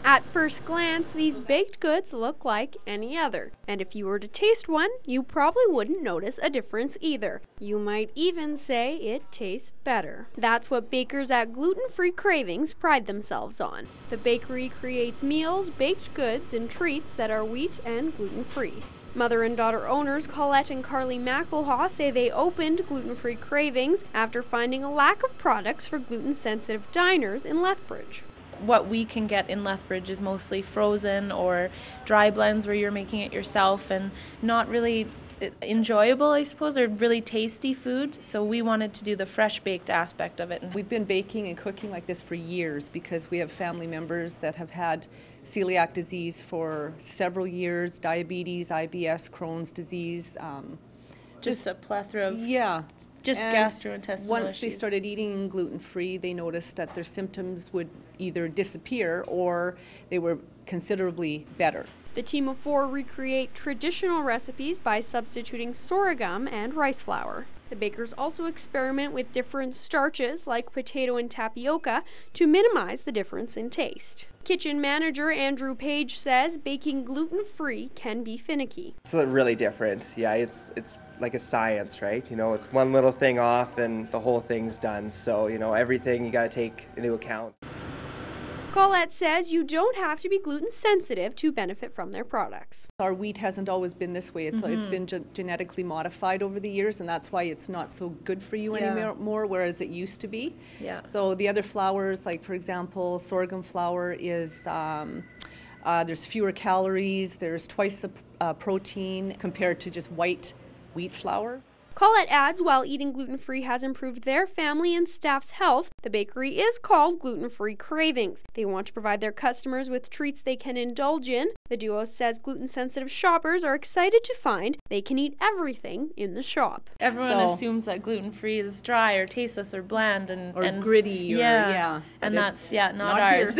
At first glance, these baked goods look like any other, and if you were to taste one, you probably wouldn't notice a difference either. You might even say it tastes better. That's what bakers at Gluten-Free Cravings pride themselves on. The bakery creates meals, baked goods, and treats that are wheat and gluten-free. Mother and daughter owners Colette and Carly McElhaw say they opened Gluten-Free Cravings after finding a lack of products for gluten-sensitive diners in Lethbridge. What we can get in Lethbridge is mostly frozen or dry blends where you're making it yourself and not really enjoyable, I suppose, or really tasty food. So we wanted to do the fresh baked aspect of it. We've been baking and cooking like this for years because we have family members that have had celiac disease for several years, diabetes, IBS, Crohn's disease. Just a plethora of just gastrointestinal once issues. They started eating gluten-free, they noticed that their symptoms would either disappear or they were considerably better. The team of 4 recreate traditional recipes by substituting sorghum and rice flour. The bakers also experiment with different starches like potato and tapioca to minimize the difference in taste. Kitchen manager Andrew Page says baking gluten-free can be finicky. It's really different. Yeah, it's like a science, right? You know, it's one little thing off and the whole thing's done. So, you know, everything you got to take into account. Colette says you don't have to be gluten sensitive to benefit from their products. Our wheat hasn't always been this way. It's been genetically modified over the years, and that's why it's not so good for you anymore, whereas it used to be. Yeah. So the other flours, like for example, sorghum flour is, there's fewer calories, there's twice the protein compared to just white wheat flour. Colette adds while eating gluten-free has improved their family and staff's health, the bakery is called Gluten-Free Cravings. They want to provide their customers with treats they can indulge in. The duo says gluten-sensitive shoppers are excited to find they can eat everything in the shop. Everyone assumes that gluten-free is dry or tasteless or bland and gritty. And that's not ours.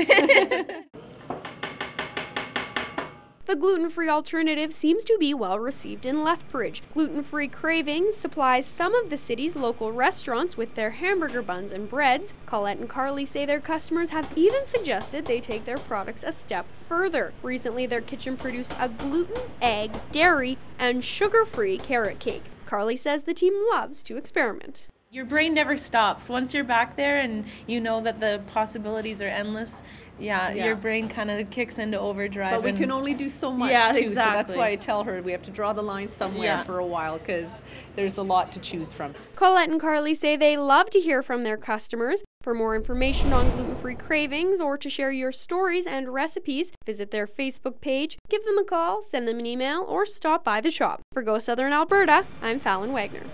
The gluten-free alternative seems to be well received in Lethbridge. Gluten-Free Cravings supplies some of the city's local restaurants with their hamburger buns and breads. Colette and Carly say their customers have even suggested they take their products a step further. Recently, their kitchen produced a gluten, egg, dairy, and sugar-free carrot cake. Carly says the team loves to experiment. Your brain never stops. Once you're back there and you know that the possibilities are endless, your brain kind of kicks into overdrive. But we can only do so much too, so that's why I tell her we have to draw the line somewhere for a while because there's a lot to choose from. Colette and Carly say they love to hear from their customers. For more information on Gluten-Free Cravings or to share your stories and recipes, visit their Facebook page, give them a call, send them an email, or stop by the shop. For Go Southern Alberta, I'm Fallon Wagner.